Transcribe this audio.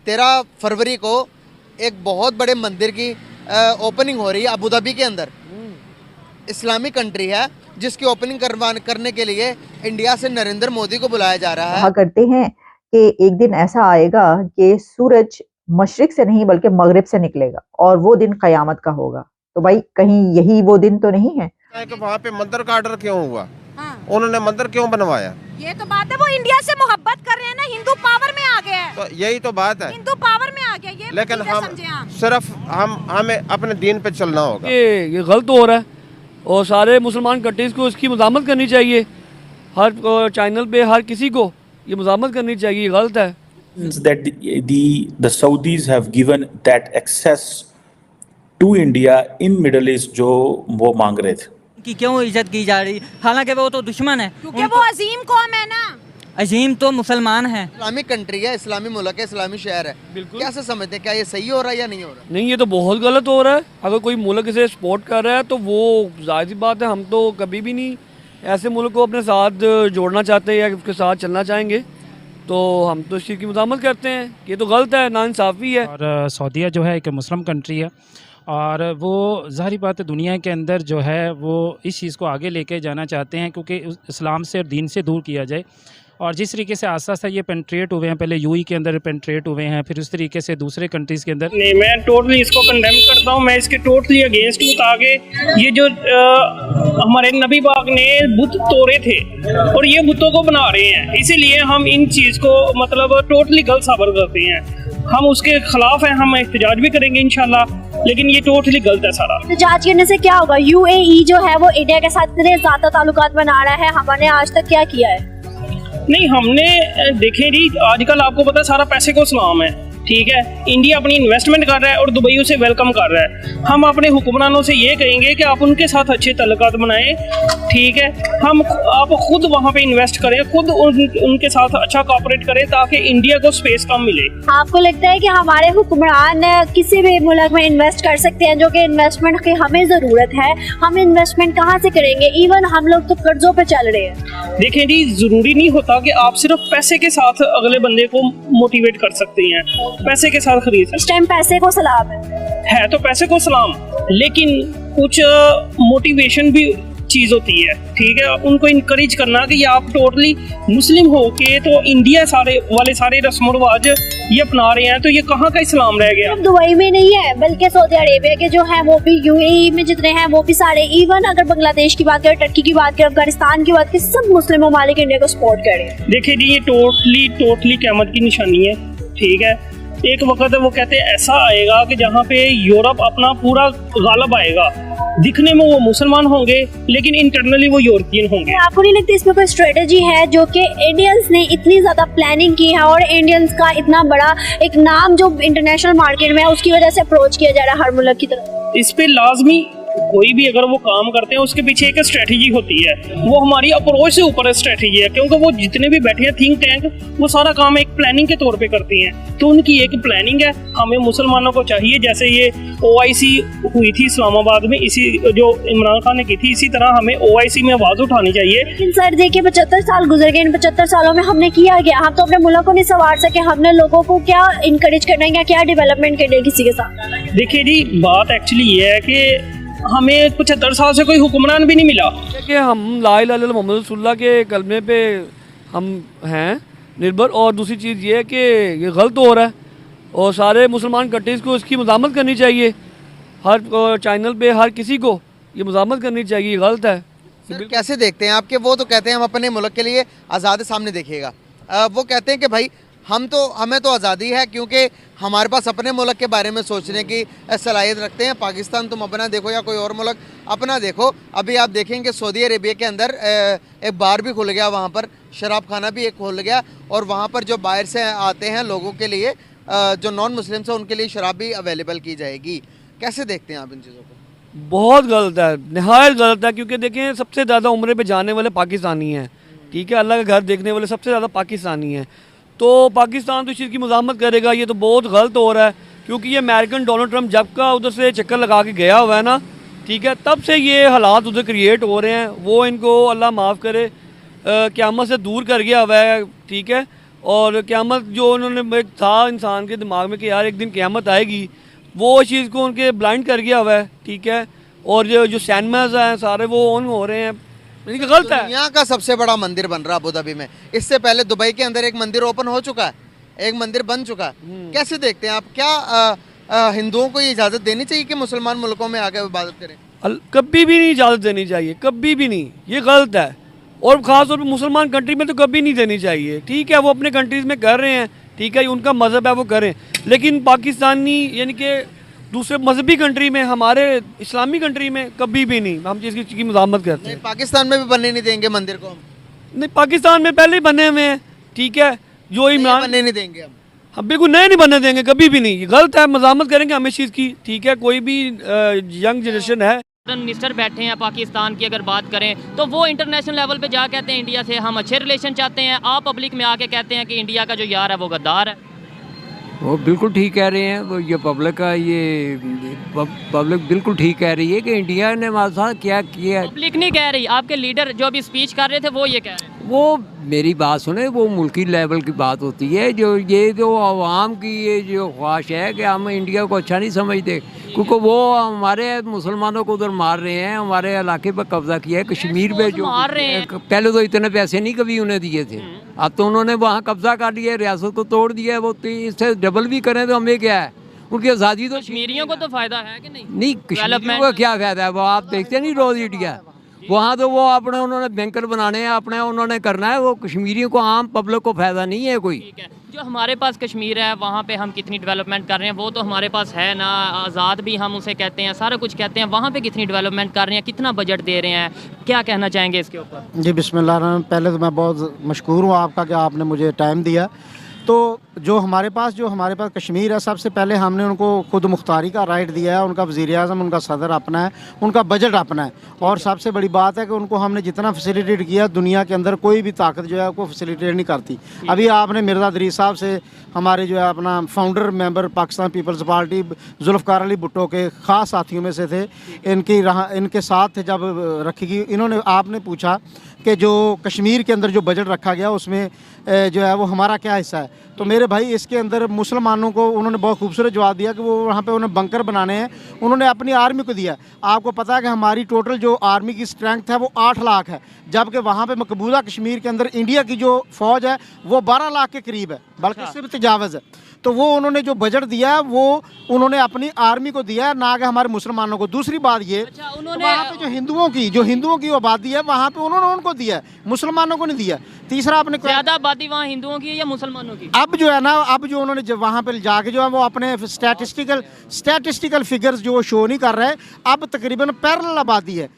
13 फरवरी को एक बहुत बड़े मंदिर की ओपनिंग हो रही है अबू धाबी के अंदर। इस्लामिक कंट्री है जिसकी ओपनिंग करने के लिए इंडिया से नरेंद्र मोदी को बुलाया जा रहा है। कहा करते हैं कि एक दिन ऐसा आएगा कि सूरज मशरिक से नहीं बल्कि मगरिब से निकलेगा और वो दिन कयामत का होगा। तो भाई कहीं यही वो दिन तो नहीं है कि वहाँ पे मंदिर का ऑर्डर क्यों हुआ? हाँ। उन्होंने मंदिर क्यों बनवाया? ये तो बात है, वो इंडिया से मोहब्बत कर रहे हैं ना, हिंदू पावर में आ गए हैं, तो यही तो बात है। हिंदू पावर में आ गया ये। लेकिन चीज़ें हम समझे आप। सिर्फ हमें अपने दीन पे चलना होगा। ये गलत हो रहा है और सारे मुसलमान कंट्रीज़ को इसकी मज़ामत करनी चाहिए। हर चैनल पे हर किसी को ये मज़ामत करनी चाहिए, गलत है। that the Saudis have given that access to India in Middle East जो वो मांग रहे थे कि क्यों इज्जत की जा रही, हालांकि वो तो दुश्मन है, क्योंकि वो अजीम कौम है ना। अजीम तो मुसलमान है। इस्लामिक कंट्री है, इस्लामी मुल्क है, इस्लामी शहर है। बिल्कुल। कैसे समझते हैं, क्या ये सही हो रहा है या नहीं हो रहा? नहीं, ये तो बहुत गलत हो रहा है। अगर कोई मुल्क इसे सपोर्ट कर रहा है तो वो जाहिर सी बात है, हम तो कभी भी नहीं ऐसे मुल्क को अपने साथ जोड़ना चाहते या उसके साथ चलना चाहेंगे। तो हम तो इस चीज़ की मज़ामत करते हैं कि ये तो गलत है, नाइंसाफ़ी है। और सऊदीया जो है एक मुस्लिम कंट्री है और वो ज़ाहिर बात है दुनिया के अंदर जो है वो इस चीज़ को आगे लेके जाना चाहते हैं क्योंकि इस्लाम से और दीन से दूर किया जाए। और जिस तरीके से आस्ता आस्ता ये पेंट्रेट हुए हैं, पहले यूई के अंदर पेंट्रेट हुए हैं, फिर उस तरीके से दूसरे कंट्रीज़ के अंदर। नहीं, मैं टोटली इसको कंडेम करता हूँ, मैं इसके टोटली अगेंस्ट हूँ। ताकि ये जो हमारे नबी पाक ने बुत तोड़े थे और ये बुतों को बना रहे हैं, इसीलिए हम इन चीज़ को मतलब टोटली गलत साबित करते हैं। हम उसके खिलाफ हैं, हम एहतजाज भी करेंगे इंशाल्लाह, लेकिन ये टोटली गलत है सारा। एहतजाज करने से क्या होगा? यूएई जो है वो इंडिया के साथ इतने ज्यादा ताल्लुकात बना रहा है, हमने आज तक क्या किया है? नहीं, हमने देखे जी, आजकल आपको पता है सारा पैसे को सलाम है, ठीक है। इंडिया अपनी इन्वेस्टमेंट कर रहा है और दुबई उसे वेलकम कर रहा है। हम अपने हुक्मरानों से ये कहेंगे कि आप उनके साथ अच्छे ताल्लुकात बनाएं, ठीक है। आप खुद वहाँ पे इन्वेस्ट करें, खुद उनके साथ अच्छा कोऑपरेट करें ताकि इंडिया को स्पेस कम मिले। आपको लगता है कि हमारे हुक्मरान किसी भी मुल्क में इन्वेस्ट कर सकते हैं, जो कि इन्वेस्टमेंट की हमें जरूरत है? हम इन्वेस्टमेंट कहाँ से करेंगे? इवन हम लोग तो कर्जों पे चल रहे हैं। देखें जी, जरूरी नहीं होता कि आप सिर्फ पैसे के साथ अगले बंदे को मोटिवेट कर सकते हैं, पैसे के साथ खरीद सकते। इस टाइम पैसे को सलाम है तो पैसे को सलाम, लेकिन कुछ मोटिवेशन भी चीज होती है, ठीक है। उनको इनकरेज करना कि ये आप टोटली मुस्लिम हो के तो इंडिया सारे रस्म रिवाज ये अपना रहे हैं, तो ये कहाँ का इस्लाम रह गया? दुबई में नहीं है बल्कि सऊदी अरेबिया के जो है वो भी, यूएई में जितने हैं वो भी सारे, इवन अगर बांग्लादेश की बात करें, टर्की की बात करें, अफगानिस्तान की बात करें, सब मुस्लिम ममालिक इंडिया को सपोर्ट कर रहे हैं। देखिए जी, ये टोटली क़यामत की निशानी है, ठीक है। एक वक्त वो कहते हैं ऐसा आएगा कि जहाँ पे यूरोप अपना पूरा गालब आएगा, दिखने में वो मुसलमान होंगे लेकिन इंटरनली वो यूरोपियन होंगे। आपको नहीं लगता इसमें कोई स्ट्रेटेजी है जो कि इंडियंस ने इतनी ज्यादा प्लानिंग की है और इंडियंस का इतना बड़ा एक नाम जो इंटरनेशनल मार्केट में है उसकी वजह से अप्रोच किया जा रहा है हर मुल्क की तरफ? इस पे लाजमी कोई भी अगर वो काम करते हैं उसके पीछे एक स्ट्रेटेजी होती है, वो हमारी अप्रोच से ऊपर स्ट्रेटेजी है, क्योंकि वो जितने भी बैठे हैं थिंक टैंक वो सारा काम एक प्लानिंग के तौर पे करती हैं, तो उनकी एक प्लानिंग है। हमें मुसलमानों को चाहिए, जैसे ये OIC हुई थी इस्लामाबाद में, इसी जो इमरान खान ने की थी, इसी तरह हमें OIC में आवाज उठानी चाहिए। लेकिन सर देखिए 75 साल गुजर गए, इन 75 सालों में हमने किया गया? हम तो अपने मुल्क को नहीं संवार सके, हमने लोगों को क्या इनकरेज करना है या क्या डेवलपमेंट करनी है किसी के साथ? देखिए जी, बात एक्चुअली ये है कि हमें 75 साल से कोई हुक्मरान भी नहीं मिला कि हम ला इलाहा इल्लल्लाह मोहम्मद रसूलुल्लाह के कलमे पे हम हैं निर्भर। और दूसरी चीज़ ये है कि ये गलत हो रहा है और सारे मुसलमान कंट्रीज़ को इसकी मज़ामत करनी चाहिए। हर चैनल पे हर किसी को ये मज़ामत करनी चाहिए, गलत है। सर, कैसे देखते हैं आपके? वो तो कहते हैं हम अपने मुल्क के लिए आज़ाद सामने देखिएगा, वो कहते हैं कि भाई हमें तो आज़ादी है क्योंकि हमारे पास अपने मुल्क के बारे में सोचने की सलाहियत रखते हैं। पाकिस्तान तुम अपना देखो या कोई और मुल्क अपना देखो। अभी आप देखेंगे सऊदी अरेबिया के अंदर एक बार भी खुल गया, वहाँ पर शराब खाना भी एक खुल गया और वहाँ पर जो बाहर से आते हैं लोगों के लिए, जो नॉन मुस्लिम्स हैं उनके लिए शराब भी अवेलेबल की जाएगी। कैसे देखते हैं आप इन चीज़ों को? बहुत गलत है, नहायत गलत है, क्योंकि देखें सबसे ज़्यादा उम्रे पे जाने वाले पाकिस्तानी हैं, ठीक है। अल्लाह का घर देखने वाले सबसे ज़्यादा पाकिस्तानी हैं, तो पाकिस्तान तो इस चीज़ की मज़ामत करेगा। ये तो बहुत गलत हो रहा है क्योंकि ये अमेरिकन डोनाल्ड ट्रंप जब का उधर से चक्कर लगा के गया हुआ है ना, ठीक है, तब से ये हालात उधर क्रिएट हो रहे हैं। वो इनको अल्लाह माफ़ करे क़यामत से दूर कर गया हुआ है, ठीक है। और क़यामत जो उन्होंने एक था इंसान के दिमाग में कि यार एक दिन क़यामत आएगी, वो इस चीज़ को उनके ब्लाइंड कर गया हुआ है, ठीक है। और जो सिनेमाज हैं सारे वो ऑन हो रहे हैं, यानी कि गलत है। दुनिया का सबसे बड़ा मंदिर बन रहा है अबू धाबी में। इससे पहले दुबई के अंदर एक मंदिर ओपन हो चुका है, एक मंदिर बन चुका है। कैसे देखते हैं आप? क्या हिंदुओं को ये इजाज़त देनी चाहिए कि मुसलमान मुल्कों में आके इबादत करें? कभी भी नहीं इजाज़त देनी चाहिए, कभी भी नहीं, ये गलत है। और ख़ास तौर पर मुसलमान कंट्री में तो कभी नहीं देनी चाहिए, ठीक है। वो अपने कंट्रीज़ में कर रहे हैं, ठीक है, उनका मज़हब है वो करें, लेकिन पाकिस्तानी यानी कि दूसरे मजहबी कंट्री में, हमारे इस्लामी कंट्री में कभी भी नहीं हम चीज़ की मज़ामत करते हैं। पाकिस्तान में भी बनने नहीं देंगे मंदिर को हम? नहीं, पाकिस्तान में पहले ही बने हुए हैं, ठीक है। जो इमरान बनने नहीं देंगे हम बिल्कुल नए नहीं बनने देंगे, कभी भी नहीं, ये गलत है। मज़ामत करेंगे हम इस चीज़ की, ठीक है। कोई भी यंग जनरेशन है, मिनिस्टर बैठे हैं पाकिस्तान की अगर बात करें तो वो इंटरनेशनल लेवल पे जा कहते हैं इंडिया से हम अच्छे रिलेशन चाहते हैं। आप पब्लिक में आके कहते हैं कि इंडिया का जो यार है वो गद्दार है। वो बिल्कुल ठीक कह रहे हैं, वो ये पब्लिक का ये पब्लिक बिल्कुल ठीक कह रही है कि इंडिया ने हमारे साथ क्या किया। पब्लिक नहीं कह रही, आपके लीडर जो अभी स्पीच कर रहे थे वो ये कह रहे हैं। वो मेरी बात सुने, वो मुल्की लेवल की बात होती है। जो ये जो आवाम की ये जो ख्वाहिश है कि हम इंडिया को अच्छा नहीं समझते, क्योंकि वो हमारे मुसलमानों को उधर मार रहे हैं, हमारे इलाके पर कब्जा किया है, कश्मीर पे जो मार रहे हैं। पहले तो इतने पैसे नहीं कभी उन्हें दिए थे, अब तो उन्होंने वहाँ कब्जा कर लिया, रियासत को तोड़ दिया है। वो इससे डबल भी करें तो हमें क्या है, उनकी आज़ादी तो कश्मीरियों को तो फायदा है कि नहीं? नहीं, कश्मीरियों का क्या फायदा है? वो आप देखते नहीं रोज इंडिया, वहाँ तो वो अपने उन्होंने बैंकर बनाने हैं, अपने उन्होंने करना है, वो कश्मीरियों को आम पब्लिक को फायदा नहीं है कोई। ठीक है, जो हमारे पास कश्मीर है वहाँ पे हम कितनी डेवलपमेंट कर रहे हैं वो तो हमारे पास है ना। आज़ाद भी हम उसे कहते हैं, सारा कुछ कहते हैं, वहाँ पे कितनी डेवलपमेंट कर रहे हैं, कितना बजट दे रहे हैं, क्या कहना चाहेंगे इसके ऊपर? जी बिस्मिल्लाह, पहले तो मैं बहुत मशकूर हूँ आपका कि आपने मुझे टाइम दिया। तो जो हमारे पास कश्मीर है, सबसे पहले हमने उनको खुद मुख्तारी का राइट दिया है। उनका वज़ीर-ए-आज़म, उनका सदर अपना है, उनका बजट अपना है। और सबसे बड़ी बात है कि उनको हमने जितना फैसिलिटेट किया, दुनिया के अंदर कोई भी ताकत जो है वो फैसिलिटेट नहीं करती। अभी आपने मिर्ज़ा दरीस साहब से, हमारे जो है अपना फाउंडर मेंबर पाकिस्तान पीपल्स पार्टी जुल्फ़कार अली भुट्टो के ख़ास साथियों में से थे, इनके साथ थे जब रखी गई। इन्होंने आपने पूछा कि जो कश्मीर के अंदर जो बजट रखा गया उसमें जो है वो हमारा क्या हिस्सा है। तो मेरे भाई इसके अंदर मुसलमानों को उन्होंने बहुत खूबसूरत जवाब दिया कि वो वहाँ पे उन्हें बंकर बनाने हैं, उन्होंने अपनी आर्मी को दिया। आपको पता है कि हमारी टोटल जो आर्मी की स्ट्रेंथ है वो 8 लाख है, जबकि वहाँ पे मकबूजा कश्मीर के अंदर इंडिया की जो फ़ौज है वो 12 लाख के करीब है, बल्कि इससे भी तजावज़ है। तो वो उन्होंने जो बजट दिया है वो उन्होंने अपनी आर्मी को दिया है, ना कि हमारे मुसलमानों को। दूसरी बात ये, उन्होंने वहाँ पे जो हिंदुओं की आबादी है वहाँ पे उन्होंने उनको दिया है, मुसलमानों को नहीं दिया। तीसरा, आपने ज़्यादा आबादी वहाँ हिंदुओं की है या मुसलमानों की? अब जो है ना, अब जो उन्होंने जब वहाँ पे जाके जो है वो अपने स्टैटिस्टिकल फिगर्स जो शो नहीं कर रहे हैं, अब तकरीबन पैरेलल आबादी है।